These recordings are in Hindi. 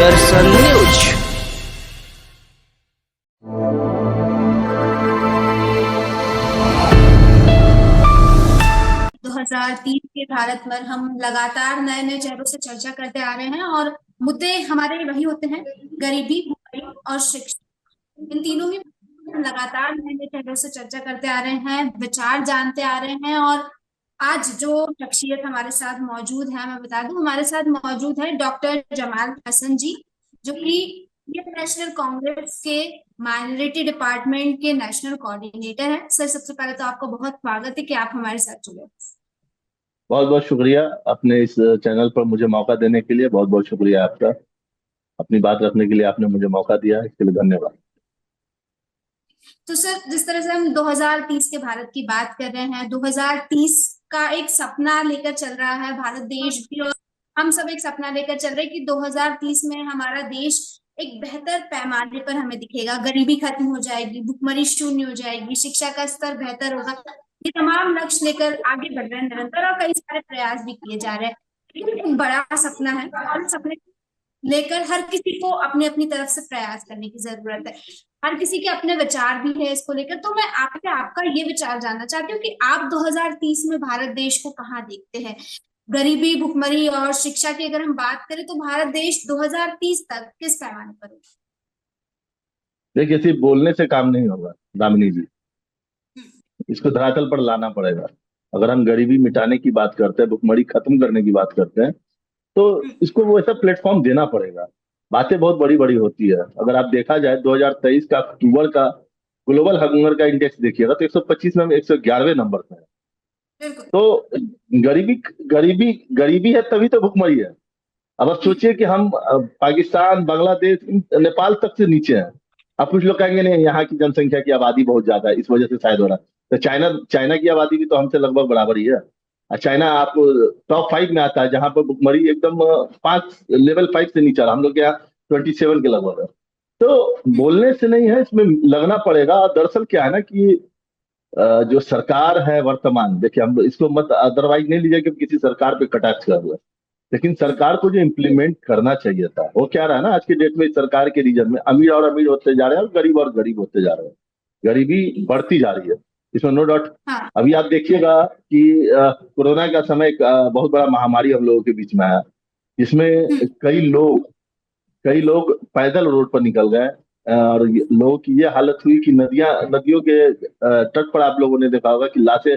दर्शन न्यूज। 2030 के भारत पर हम लगातार नए नए चेहरों से चर्चा करते आ रहे हैं और मुद्दे हमारे वही होते हैं, गरीबी, भुखमरी और शिक्षा। इन तीनों ही हम लगातार नए नए चेहरों से चर्चा करते आ रहे हैं, विचार जानते आ रहे हैं। और आज जो शख्सियत हमारे साथ मौजूद है, मैं बता दूं, हमारे साथ मौजूद है डॉक्टर जमाल हसन जी, जो कि इंडियन नेशनल कांग्रेस के माइनॉरिटी डिपार्टमेंट के नेशनल कोऑर्डिनेटर है। सर, सबसे पहले तो आपको बहुत स्वागत है कि आप हमारे साथ जुड़े। बहुत बहुत शुक्रिया अपने इस चैनल पर मुझे मौका देने के लिए। बहुत बहुत शुक्रिया आपका। अपनी बात रखने के लिए आपने मुझे मौका दिया, इसके लिए धन्यवाद। तो सर, जिस तरह से हम 2030 के भारत की बात कर रहे हैं, 2030 का एक सपना लेकर चल रहा है भारत देश भी, और हम सब एक सपना लेकर चल रहे हैं कि 2030 में हमारा देश एक बेहतर पैमाने पर हमें दिखेगा। गरीबी खत्म हो जाएगी, भुखमरी शून्य हो जाएगी, शिक्षा का स्तर बेहतर होगा। ये तमाम लक्ष्य लेकर आगे बढ़ रहे हैं निरंतर, और कई सारे प्रयास भी किए जा रहे हैं। लेकिन एक बड़ा सपना है और इस सपने लेकर हर किसी को अपने अपनी तरफ से प्रयास करने की जरूरत है। हर किसी के अपने विचार भी है इसको लेकर। तो मैं आपसे आपका ये विचार जानना चाहती हूँ कि आप 2030 में भारत देश को कहाँ देखते हैं? गरीबी, भुखमरी और शिक्षा की अगर हम बात करें तो भारत देश 2030 तक किस पैमाने पर होगा? देखिए, सिर्फ बोलने से काम नहीं होगा दामिनी जी, इसको धरातल पर लाना पड़ेगा। अगर हम गरीबी मिटाने की बात करते हैं, भुखमरी खत्म करने की बात करते हैं, तो इसको वो ऐसा प्लेटफॉर्म देना पड़ेगा। बातें बहुत बड़ी बड़ी होती है। अगर आप देखा जाए 2023 का अक्टूबर का ग्लोबल हंगर का इंडेक्स देखिएगा तो 125 में हम 111वें नंबर पे है। बिल्कुल। तो गरीबी गरीबी गरीबी है तभी तो भुखमरी है। अब आप सोचिए कि हम पाकिस्तान, बांग्लादेश, नेपाल तक से नीचे हैं। अब कुछ लोग कहेंगे नहीं, यहाँ की जनसंख्या की आबादी बहुत ज्यादा है, इस वजह से शायद हो रहा है। तो चाइना चाइना की आबादी भी तो हमसे लगभग बराबर ही है। और चाइना आपको टॉप 5 में आता है, जहां पर भुखमरी एकदम 5 लेवल 5 से नीचे हम लोग के यहाँ 27 के लगभग है। तो बोलने से नहीं है, इसमें लगना पड़ेगा। और दरअसल क्या है ना कि जो सरकार है वर्तमान, देखिए हम इसको मत अदरवाइज नहीं लीजिए कि किसी सरकार पे कटाक्ष कर रहे हैं, लेकिन सरकार को जो इम्प्लीमेंट करना चाहिए था वो क्या रहा ना। आज के डेट में इस सरकार के रीजन में अमीर और अमीर होते जा रहे हैं और गरीब होते जा रहे हैं। गरीबी बढ़ती जा रही है, इसमें नो डाउट। हाँ। अभी आप देखिएगा कि कोरोना का समय एक बहुत बड़ा महामारी हम लोगों के बीच में आया, जिसमें कई लोग पैदल रोड पर निकल गए। और लोगों की ये हालत हुई कि नदियों के तट पर आप लोगों ने देखा होगा कि लाशें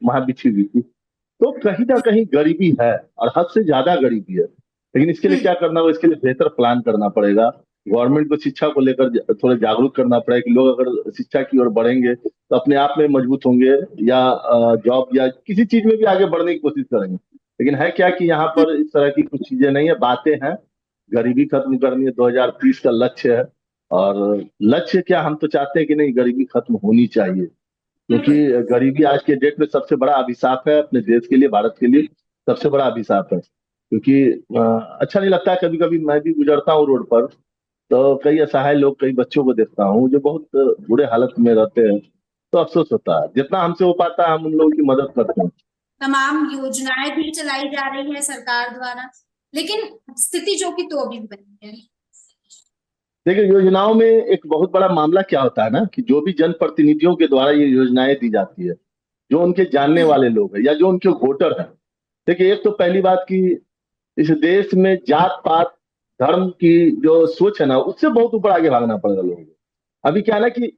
वहां बिछी हुई थी। तो कहीं ना कहीं गरीबी है, और हद से ज्यादा गरीबी है। लेकिन इसके लिए क्या करना होगा? इसके लिए बेहतर प्लान करना पड़ेगा। गवर्नमेंट को शिक्षा को लेकर थोड़ा जागरूक करना पड़ेगा कि लोग अगर शिक्षा की ओर बढ़ेंगे तो अपने आप में मजबूत होंगे, या जॉब या किसी चीज में भी आगे बढ़ने की कोशिश करेंगे। लेकिन है क्या कि यहाँ पर इस तरह की कुछ चीजें नहीं है, बातें हैं। गरीबी खत्म करनी है, 2030 का लक्ष्य है। और लक्ष्य क्या, हम तो चाहते हैं कि नहीं, गरीबी खत्म होनी चाहिए। क्योंकि गरीबी आज के डेट में सबसे बड़ा अभिशाप है अपने देश के लिए, भारत के लिए सबसे बड़ा अभिशाप है। क्योंकि अच्छा नहीं लगता है। कभी कभी मैं भी गुजरता हूँ रोड पर, तो कई असहाय लोग, कई बच्चों को देखता हूँ जो बहुत बुरे हालत में रहते हैं। तो अफसोस होता है। जितना हमसे हो पाता है हम उन लोगों की मदद करते हैं। तमाम योजनाएं भी चलाई जा रही है सरकार द्वारा, लेकिन स्थिति जो कि तो अभी भी बनी है। देखिए, योजनाओं में एक बहुत बड़ा मामला क्या होता है ना कि जो भी जनप्रतिनिधियों के द्वारा ये योजनाएं दी जाती है, जो उनके जानने वाले लोग हैं या जो उनके वोटर हैं। देखिए, एक तो पहली बात कि इस देश में जात पात धर्म की जो सोच है ना, उससे बहुत ऊपर आगे भागना पड़ेगा लोगों को। अभी क्या है ना कि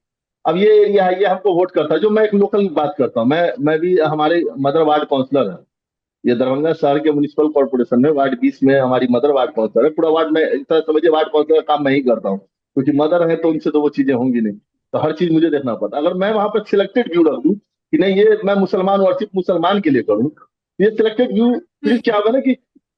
अब ये एरिया है, ये हमको वोट करता है। जो मैं एक लोकल बात करता हूँ, मैं भी, हमारे मदर वार्ड काउंसलर है। ये दरभंगा शहर के म्युनिसिपल कॉर्पोरेशन में वार्ड 20 में हमारी मदर वार्ड काउंसलर है। पूरा वार्ड में एक तरह समझिए वार्ड काउंसलर का काम मैं ही करता हूँ, क्योंकि मदर है तो उनसे तो वो चीजें होंगी नहीं। तो हर चीज मुझे देखना पड़ता। अगर मैं वहां पर सिलेक्टेड व्यू रख दूं कि नहीं, ये मैं मुसलमान हूं और सिर्फ मुसलमान के लिए करूँ, ये सिलेक्टेड व्यू फिर क्या होगा ना कि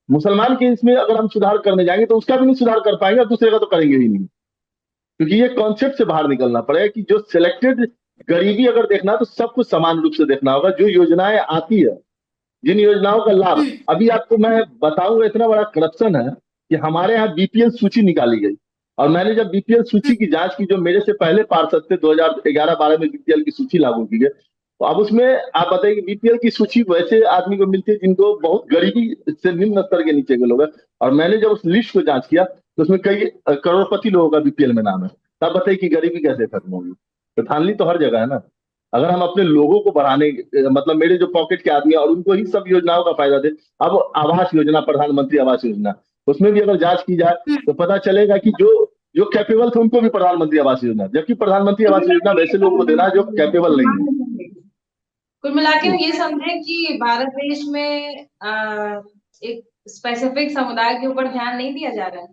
मुसलमान के इसमें अगर हम सुधार करने जाएंगे तो उसका भी नहीं सुधार कर पाएंगे और दूसरे का तो करेंगे ही नहीं। क्योंकि ये कॉन्सेप्ट से बाहर निकलना पड़ेगा कि जो सिलेक्टेड, गरीबी अगर देखना है तो सबको समान रूप से देखना होगा। जो योजनाएं आती है, जिन योजनाओं का लाभ, अभी आपको मैं बताऊंगा, इतना बड़ा करप्शन है कि हमारे यहाँ बीपीएल सूची निकाली गई। और मैंने जब बीपीएल सूची की जांच की, जो मेरे से पहले पार्षद थे, 2011-12 में बीपीएल की सूची लागू की गई, तो अब उसमें आप बताइए कि बीपीएल की सूची वैसे आदमी को मिलती है जिनको बहुत गरीबी से निम्न स्तर के नीचे के लोग हैं। और मैंने जब उस लिस्ट को जांच किया तो उसमें कई करोड़पति लोगों का बीपीएल में नाम है। तब बताइए कि गरीबी कैसे खत्म होगी। तो धांधली तो हर जगह है ना। अगर हम अपने लोगों को बढ़ाने मतलब मेरे जो पॉकेट के आदमी है और उनको ही सब योजनाओं का फायदा दे। अब आवास योजना, प्रधानमंत्री आवास योजना, उसमें भी अगर जांच की जाए तो पता चलेगा कि जो जो कैपेबल थे उनको भी प्रधानमंत्री आवास योजना, जबकि प्रधानमंत्री आवास योजना वैसे लोगों को देना है जो कैपेबल नहीं है। कुल मिला के हम जी। ये समझे कि भारत देश में एक स्पेसिफिक समुदाय के ऊपर ध्यान नहीं दिया जा रहा है।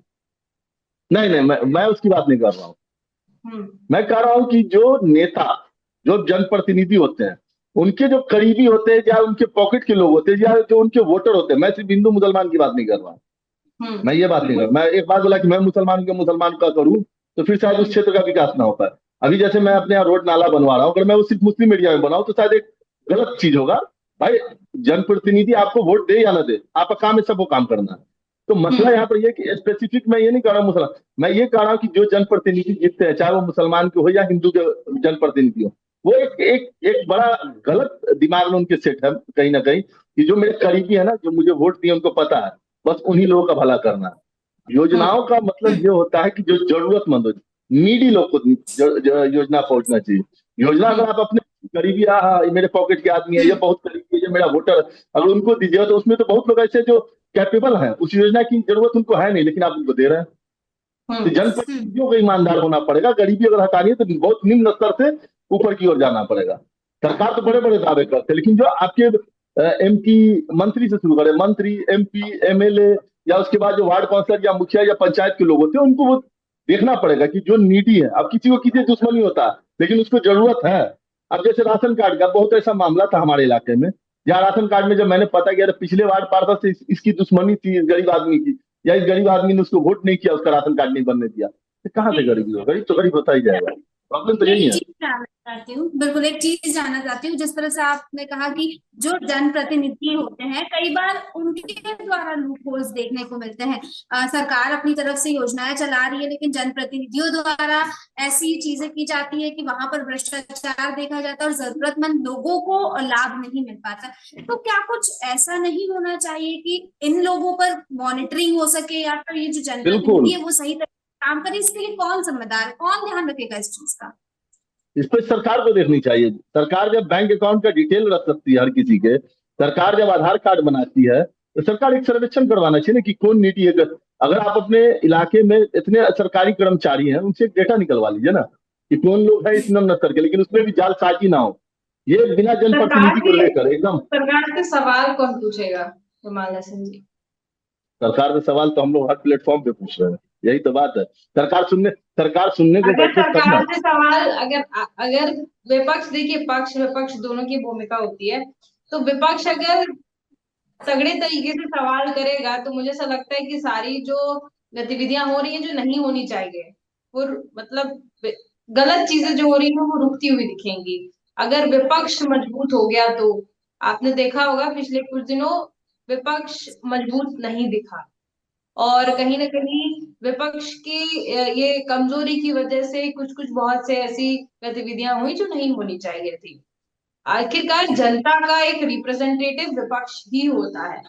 नहीं नहीं, मैं उसकी बात नहीं कर रहा हूँ। हम्म। मैं कह रहा हूँ कि जो नेता, जो जनप्रतिनिधि होते हैं, उनके जो करीबी होते हैं या उनके पॉकेट के लोग होते हैं या जो उनके वोटर होते हैं, मैं सिर्फ हिंदू मुसलमान की बात नहीं कर रहा हूँ। मैं ये बात नहीं कर, मैं एक बात बोला कि मैं मुसलमान के मुसलमान का करूं तो फिर शायद उस क्षेत्र का विकास ना हो पाए। अभी जैसे मैं अपने यहाँ रोड नाला बनवा रहा हूँ, अगर मैं वो सिर्फ मुस्लिम एरिया में बनाऊं तो शायद एक गलत चीज होगा। भाई, जनप्रतिनिधि आपको वोट दे या ना दे, आपका काम है सबको काम करना है। तो मसला यहाँ पर ये कि स्पेसिफिक मैं ये नहीं कह रहा हूँ मुसलमान, मैं ये कह रहा हूँ कि जो जनप्रतिनिधि जीतते हैं, चाहे वो मुसलमान के हो या हिंदू के जनप्रतिनिधि हो, वो एक एक एक बड़ा गलत दिमाग में उनके सेट है कहीं ना कहीं, कि जो मेरे करीबी है ना, जो मुझे वोट दिए उनको पता है बस उन्हीं लोगों का भला करना है। योजनाओं का मतलब ये होता है कि जो जरूरतमंद हो, नीडी लोग को योजना पहुंचना चाहिए। योजना अगर आप अपने करीबी, ये मेरे पॉकेट के आदमी है, ये बहुत करीबी है, ये मेरा वोटर, अगर उनको दीजिए तो उसमें तो बहुत लोग ऐसे जो कैपेबल हैं, उस योजना की जरूरत उनको है नहीं, लेकिन आप उनको दे रहे हैं। तो जनप्रतिनिधियों को ईमानदार होना पड़ेगा। गरीबी अगर हटानी है तो बहुत निम्न स्तर से ऊपर की ओर जाना पड़ेगा। सरकार तो बड़े बड़े दावे करते हैं, लेकिन जो आपके एमपी, मंत्री से शुरू करें, मंत्री, एमपी, एमएलए, या उसके बाद जो वार्ड काउंसलर या मुखिया या पंचायत के लोग होते हैं, उनको वो देखना पड़ेगा कि जो नीडी है, अब किसी को किसी दुश्मनी होता है लेकिन उसको जरूरत है। अब जैसे राशन कार्ड का बहुत ऐसा मामला था हमारे इलाके में, जहाँ राशन कार्ड में जब मैंने पता किया पिछले वार्ड पार्षद से इसकी दुश्मनी थी, इस गरीब आदमी की, या इस गरीब आदमी ने उसको वोट नहीं किया, उसका राशन कार्ड नहीं बनने दिया, तो कहाँ से गरीबी हो? गरीब तो गरीब होता ही जाएगा। प्रॉब्लम तो यही एक है। चीज जानना चाहती हूँ, बिल्कुल एक चीज जानना चाहती हूँ। जिस तरह से आपने कहा कि जो जनप्रतिनिधि होते हैं, कई बार उनके द्वारा लूप होल्स देखने को मिलते हैं। सरकार अपनी तरफ से योजनाएं चला रही है, लेकिन जनप्रतिनिधियों द्वारा ऐसी चीजें की जाती है कि वहां पर भ्रष्टाचार देखा जाता है और जरूरतमंद लोगों को लाभ नहीं मिल पाता। तो क्या कुछ ऐसा नहीं होना चाहिए कि इन लोगों पर मॉनिटरिंग हो सके, या फिर ये जो बिल्कुल। जनप्रतिनिधि है वो सही तरह से काम करे? इसके लिए कौन जिम्मेदार है, कौन ध्यान रखेगा इस चीज का? इस पर सरकार को देखनी चाहिए। सरकार जब बैंक अकाउंट का डिटेल रख सकती है हर किसी के, सरकार जब आधार कार्ड बनाती है, तो सरकार एक सर्वेक्षण करवाना चाहिए ना कि कौन नीति है। अगर आप अपने इलाके में इतने सरकारी कर्मचारी हैं, उनसे एक डेटा निकलवा लीजिए ना कि कौन लोग हैं इस निम्न स्तर के, लेकिन उसमें भी जालसाजी ना हो, ये बिना जनप्रतिनिधि को लेकर एकदम। सरकार से सवाल कौन पूछेगा हिमालय सिंह जी? सरकार से सवाल तो हम लोग हर प्लेटफॉर्म पे पूछ रहे हैं, यही तो बात है। सरकार सुनने को अगर बैठे तब ना। सरकार से सवाल, अगर अगर विपक्ष, देखिए पक्ष विपक्ष दोनों की भूमिका होती है, तो विपक्ष अगर तगड़े तरीके से सवाल करेगा तो मुझे ऐसा लगता है कि सारी जो गतिविधियां हो रही है जो नहीं होनी चाहिए, वो मतलब गलत चीजें जो हो रही है वो रुकती हुई दिखेंगी। अगर विपक्ष मजबूत हो गया तो आपने देखा होगा पिछले कुछ दिनों विपक्ष मजबूत नहीं दिखा, और कहीं ना कहीं विपक्ष की ये कमजोरी की वजह से कुछ कुछ बहुत से ऐसी गतिविधियां हुई जो नहीं होनी चाहिए थी। आखिरकार जनता का एक रिप्रेजेंटेटिव विपक्ष ही होता है,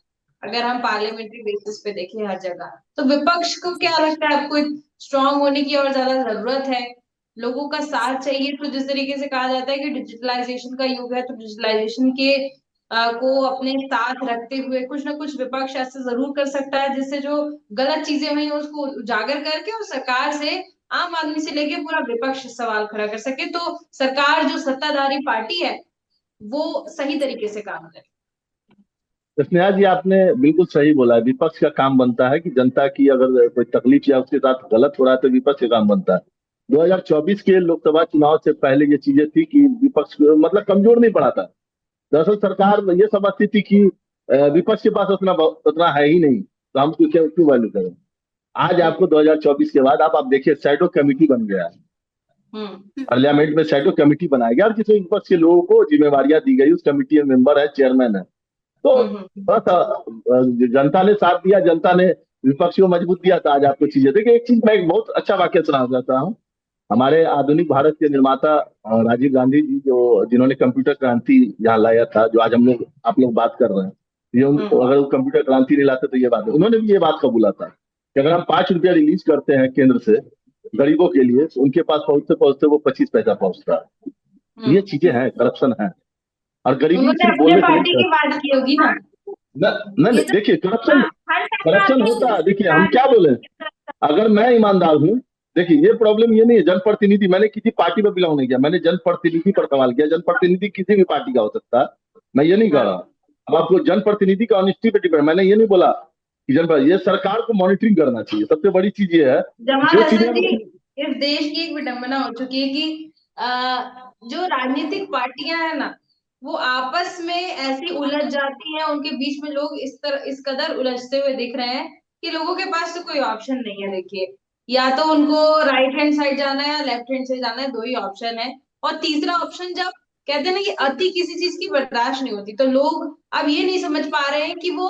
अगर हम पार्लियामेंट्री बेसिस पे देखें हर जगह। तो विपक्ष को क्या लगता है, आपको स्ट्रांग होने की और ज्यादा जरूरत है, लोगों का साथ चाहिए। तो जिस तरीके से कहा जाता है कि डिजिटलाइजेशन का युग है, तो डिजिटलाइजेशन के को अपने साथ रखते हुए कुछ ना कुछ विपक्ष ऐसा जरूर कर सकता है जिससे जो गलत चीजें हुई उसको उजागर करके और सरकार से, आम आदमी से लेके पूरा विपक्ष सवाल खड़ा कर सके, तो सरकार जो सत्ताधारी पार्टी है वो सही तरीके से काम करे। तो स्नेहा जी, आपने बिल्कुल सही बोला है। विपक्ष का काम बनता है कि जनता की अगर कोई तकलीफ या उसके साथ गलत हो रहा है तो विपक्ष का काम बनता है। 2024 के लोकसभा चुनाव से पहले ये चीजें थी कि विपक्ष मतलब कमजोर नहीं पड़ा था। दरअसल सरकार ये समझती थी कि विपक्ष के पास उतना उतना है ही नहीं, तो हम क्यों क्यों वैल्यू करें। आज आपको 2024 के बाद आप देखिए शैडो कमेटी बन गया है, पार्लियामेंट में शैडो कमेटी बनाया गया और किसी विपक्ष के लोगों को जिम्मेवारियां दी गई, उस कमेटी में मेंबर है, चेयरमैन है। तो थोड़ा सा जनता ने साथ दिया, जनता ने विपक्ष को मजबूत दिया था। आज आपको चीजें देखिए, एक चीज मैं एक बहुत अच्छा वाक्य सुना चाहता हूँ हमारे आधुनिक भारत के निर्माता राजीव गांधी जी, जो जिन्होंने कंप्यूटर क्रांति यहाँ लाया था, जो आज हम लोग आप लोग बात कर रहे हैं, ये अगर वो कंप्यूटर क्रांति नहीं लाते तो ये बात है। उन्होंने भी ये बात कबूला था कि अगर हम 5 रुपया रिलीज करते हैं केंद्र से गरीबों के लिए, तो उनके पास पहुंचते पहुंचते वो 25 पैसा पहुंचता है। ये चीजें हैं, करप्शन है। और गरीबी उन्होंने सिर्फ अपने बोलने से पार्टी नहीं की बात की होगी ना। नहीं, देखिए करप्शन करप्शन होता है। देखिए हम क्या बोले, अगर मैं ईमानदार हूँ, देखिए ये प्रॉब्लम ये नहीं है जनप्रतिनिधि, मैंने किसी पार्टी में बिलोंग नहीं किया, मैंने जनप्रतिनिधि पर सवाल किया। जनप्रतिनिधि किसी भी पार्टी का हो सकता है, मैं ये नहीं कह रहा। अब आपको जनप्रतिनिधि का ऑनेस्टी पे डिपेंड, मैंने ये नहीं बोला कि ये सरकार को मॉनिटरिंग करना चाहिए। सबसे बड़ी चीज ये है जमाल जो हसन जी, चीजें इस देश की एक विडंबना हो चुकी है कि जो राजनीतिक पार्टियां हैं ना, वो आपस में ऐसी उलझ जाती हैं, उनके बीच में लोग इस कदर उलझते हुए दिख रहे हैं कि लोगों के पास तो कोई ऑप्शन नहीं है। देखिए, या तो उनको राइट हैंड साइड जाना है या लेफ्ट हैंड साइड जाना है, दो ही ऑप्शन है। और तीसरा ऑप्शन, जब कहते हैं ना कि अति किसी चीज की बर्दाश्त नहीं होती, तो लोग अब ये नहीं समझ पा रहे हैं कि वो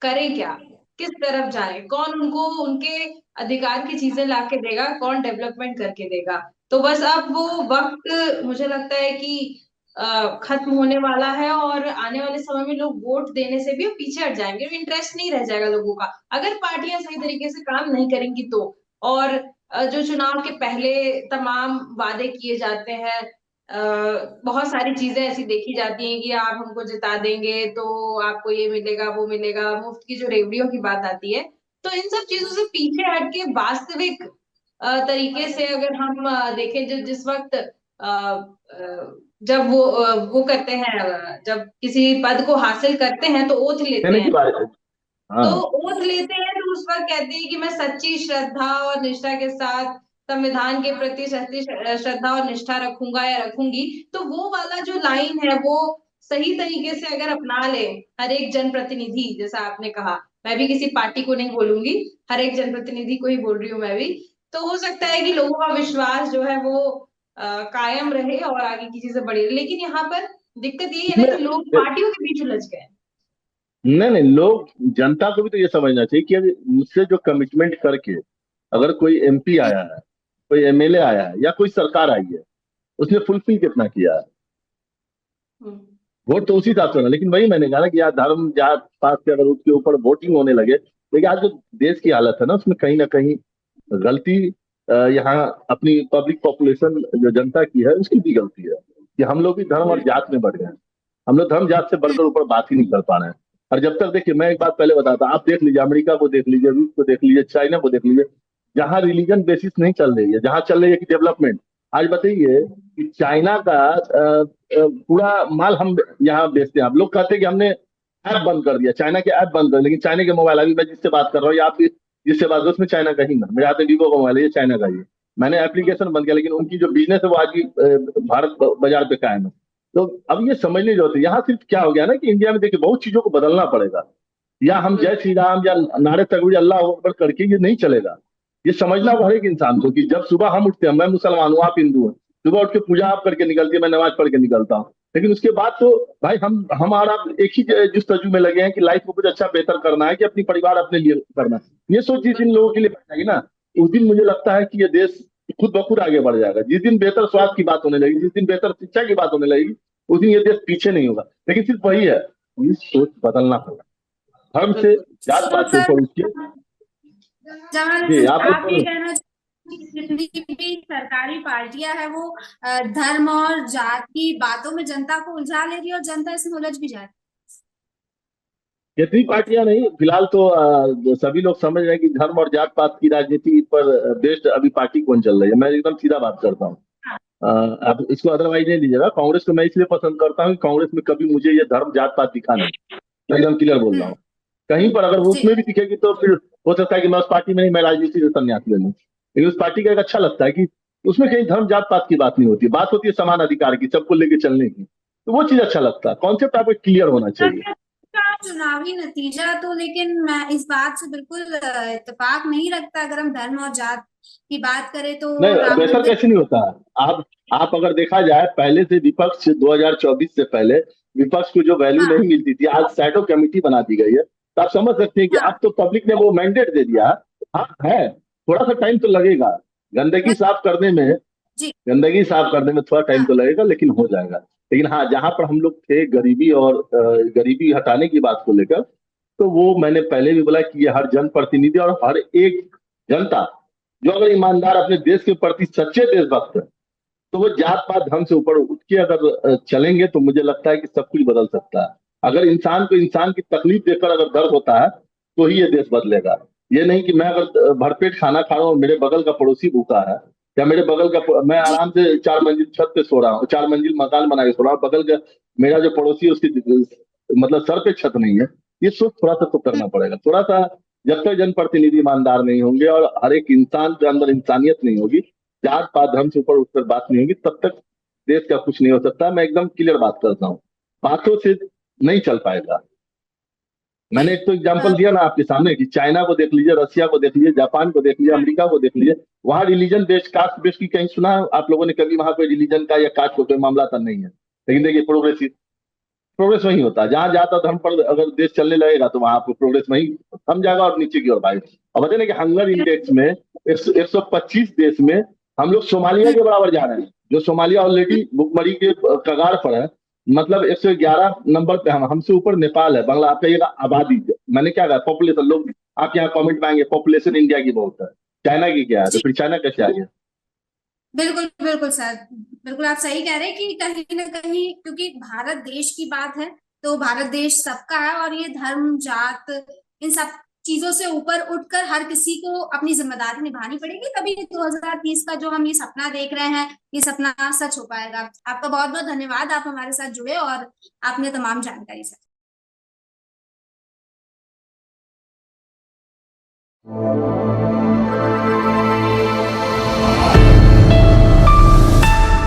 करें क्या, किस तरफ जाए, कौन उनको उनके अधिकार की चीजें ला के देगा, कौन डेवलपमेंट करके देगा। तो बस अब वो वक्त मुझे लगता है कि खत्म होने वाला है, और आने वाले समय में लोग वोट देने से भी पीछे हट जाएंगे, इंटरेस्ट नहीं रह जाएगा लोगों का, अगर पार्टियां सही तरीके से काम नहीं करेंगी तो। और जो चुनाव के पहले तमाम वादे किए जाते हैं, बहुत सारी चीजें ऐसी देखी जाती हैं कि आप हमको जिता देंगे तो आपको ये मिलेगा वो मिलेगा, मुफ्त की जो रेवड़ियों की बात आती है। तो इन सब चीजों से पीछे हट के वास्तविक तरीके से अगर हम देखें, जिस वक्त जब वो करते हैं, जब किसी पद को हासिल करते हैं तो ओथ लेते कहने की हैं। बात है। तो हाँ, ओथ लेते हैं तो उस वक्त कहते हैं कि मैं सच्ची श्रद्धा और निष्ठा के साथ संविधान के प्रति सच्ची श्रद्धा और निष्ठा रखूंगा या रखूंगी। तो वो वाला जो लाइन है, वो सही तरीके से अगर अपना ले हर एक जनप्रतिनिधि, जैसा आपने कहा, मैं भी किसी पार्टी को नहीं बोलूंगी, हर एक जनप्रतिनिधि को ही बोल रही हूँ मैं भी, तो हो सकता है कि लोगों का विश्वास जो है वो कायम रहे और आगे की चीजें बढ़ी रहे। लेकिन यहाँ पर दिक्कत यही है ना कि लोग इसमें पार्टियों के बीच उलझ गए। नहीं नहीं, लोग जनता को भी तो ये समझना चाहिए कि अभी मुझसे जो कमिटमेंट करके अगर कोई एमपी आया है, कोई एमएलए आया है, या कोई सरकार आई है, उसने फुलफिल कितना किया है। हम्म। वोट तो उसी हिसाब से होना। लेकिन वही मैंने कहा ना कि यार धर्म जात पात से अगर उसके ऊपर वोटिंग होने लगे, लेकिन आज जो देश की हालत है ना, उसमें कहीं ना कहीं गलती यहाँ अपनी पब्लिक पॉपुलेशन जो जनता की है उसकी भी गलती है कि हम लोग भी धर्म और जात में बढ़ गए हैं। हम लोग धर्म जात से बढ़कर ऊपर बात ही नहीं कर पा रहे हैं। और जब तक, देखिए मैं एक बात पहले बताता, आप देख लीजिए अमेरिका को, देख लीजिए रूस को, देख लीजिए चाइना को, देख लीजिए, जहाँ रिलीजन बेसिस नहीं चल रही है, जहाँ चल रही है कि डेवलपमेंट। आज बताइए कि चाइना का पूरा माल हम यहाँ बेचते हैं। आप लोग कहते हैं कि हमने ऐप बंद कर दिया, चाइना के ऐप बंद कर, लेकिन चाइना के मोबाइल, अभी मैं जिससे बात कर रहा हूँ या आप जिससे बात कर, उसमें चाइना का ही ना, मेरे हाथ में वीवो का मोबाइल है, ये चाइना का ही है। मैंने एप्लीकेशन बंद किया, लेकिन उनकी जो बिजनेस है वो आज भी भारत बाजार पे कायम है। तो अब ये समझने जो होती है, यहाँ सिर्फ क्या हो गया ना कि इंडिया में देखिए बहुत चीजों को बदलना पड़ेगा। या हम जय श्री राम या नारे तकबीर अल्लाह अकबर करके ये नहीं चलेगा। ये समझना हर एक इंसान को कि जब सुबह हम उठते हैं, मैं मुसलमान हूँ, आप हिंदू हैं, सुबह उठ के पूजा आप करके निकलती है, मैं नमाज पढ़ के निकलता हूँ, लेकिन उसके बाद तो भाई हमारा एक ही जुस्तजू में लगे हैं कि लाइफ को कुछ अच्छा बेहतर करना है, कि अपनी परिवार अपने लिए करना है। ये सोच जिस दिन लोगों के लिए बैठ जाएगी ना, उस दिन मुझे लगता है कि ये देश खुद ब खुद आगे बढ़ जाएगा। जिस दिन बेहतर स्वास्थ्य की बात होने लगेगी, जिस दिन बेहतर शिक्षा की बात होने लगेगी, उस दिन ये देश पीछे नहीं होगा। लेकिन सिर्फ वही है, ये सोच बदलना होगा, धर्म से जात तो पात से सर ऊपर उठ के। जमाल जी हसन, आप आप ये कहना चाहते हैं कि जितनी भी सरकारी पार्टियां हैं वो धर्म और जात की बातों में जनता को उलझा ले रही है और जनता इसमें उलझ भी जा रही कितनी पार्टियां नहीं, फिलहाल तो सभी लोग समझ रहे हैं कि धर्म और जात पात की राजनीति पर बेस्ड अभी पार्टी कौन चल रही है। मैं एकदम सीधा बात करता हूँ, आप इसको अदरवाइज नहीं लीजिएगा। कांग्रेस को मैं इसलिए पसंद करता हूँ कि कांग्रेस में कभी मुझे ये धर्म जात पात दिखा नहीं, मैं एकदम क्लियर बोल रहा है। हूँ। कहीं पर अगर वो जी। उसमें भी दिखेगी तो फिर हो सकता है कि मैं उस पार्टी में नहीं, मैं राजनीति से संन्यास ले लूँ। लेकिन उस पार्टी का एक अच्छा लगता है कि उसमें कहीं धर्म जात पात की बात नहीं होती, बात होती है समान अधिकार की, सबको लेके चलने की। तो वो चीज अच्छा लगता है, कॉन्सेप्ट आपको क्लियर होना चाहिए। का चुनावी नतीजा तो, लेकिन मैं इस बात से बिल्कुल इत्तेफाक नहीं रखता। अगर हम धर्म और जात की बात करें तो नहीं, राम बेहतर मंदिर। कैसे नहीं होता है। आप अगर देखा जाए, पहले से विपक्ष 2024 से पहले विपक्ष को जो वैल्यू हाँ नहीं मिलती थी, आज शैडो कमेटी बना दी गई है, तो आप समझ सकते हैं कि हाँ। अब तो पब्लिक ने वो मैंडेट दे दिया। हाँ है, थोड़ा सा टाइम तो लगेगा गंदगी साफ करने में। जी। गंदगी साफ करने में थोड़ा टाइम हाँ। तो लगेगा, लेकिन हो जाएगा। लेकिन हाँ, जहां पर हम लोग थे गरीबी और गरीबी हटाने की बात को लेकर, तो वो मैंने पहले भी बोला कि ये हर जनप्रतिनिधि और हर एक जनता जो अगर ईमानदार अपने देश के प्रति सच्चे देशभक्त है, तो वो जात पात धर्म से ऊपर उठ के अगर चलेंगे तो मुझे लगता है कि सब कुछ बदल सकता है। अगर इंसान को इंसान की तकलीफ देखकर अगर दर्द होता है तो ही ये देश बदलेगा। ये नहीं कि मैं अगर भरपेट खाना खा रहा हूँ और मेरे बगल का पड़ोसी भूखा है, या मेरे बगल का मैं जी। आराम से 4 मंजिल छत पे सो रहा हूँ, 4 मंजिल मकान बना के सो रहा हूँ, बगल का मेरा जो पड़ोसी है उसकी मतलब सर पे छत नहीं है। ये सोच थोड़ा सा तो करना पड़ेगा, थोड़ा सा। जब तक जनप्रतिनिधि ईमानदार नहीं होंगे और हर एक इंसान के अंदर इंसानियत नहीं होगी, जात पात धर्म से ऊपर उठकर बात नहीं होगी, तब तक देश का कुछ नहीं हो सकता। मैं एकदम क्लियर बात करता हूँ, बातों से नहीं चल पाएगा। मैंने एक तो एग्जांपल दिया ना आपके सामने कि चाइना को देख लीजिए, रसिया को देख लीजिए, जापान को देख लीजिए, अमेरिका को देख लीजिए। वहां रिलीजन बेस्ड कास्ट बेस्ड की कहीं सुना है आप लोगों ने कभी? वहां कोई रिलीजन का या कास्ट का कोई मामला तो नहीं है। लेकिन देखिए, प्रोग्रेस वही होता है। जहां जाता धर्म पर अगर देश चलने लगेगा तो वहां आपको प्रोग्रेस वही थम जाएगा और नीचे की ओर भागेगा। अब बताए ना कि हंगर इंडेक्स में 125 देश में हम लोग सोमालिया के बराबर जा रहे हैं, जो सोमालिया ऑलरेडी भुखमरी के कगार पर है। मतलब 111 नंबर पे हम, हमसे ऊपर नेपाल है। बांग्ला आप कहिएगा आबादी, मैंने क्या कहा पॉपुलेशन, लोग आप यहाँ कमेंट में आएंगे पॉपुलेशन इंडिया की बहुत है, चाइना की क्या है? तो जी। फिर चाइना कैसे आ गया? बिल्कुल बिल्कुल सर, बिल्कुल आप सही कह रहे हैं कि कहीं ना कहीं क्योंकि भारत देश की बात है, तो भारत देश सबका है और ये धर्म जात इन सब चीजों से ऊपर उठकर हर किसी को अपनी जिम्मेदारी निभानी पड़ेगी, तभी 2030 का जो हम ये सपना देख रहे हैं ये सपना सच हो पाएगा। आपका बहुत बहुत धन्यवाद, आप हमारे साथ जुड़े और आपने तमाम जानकारी सर।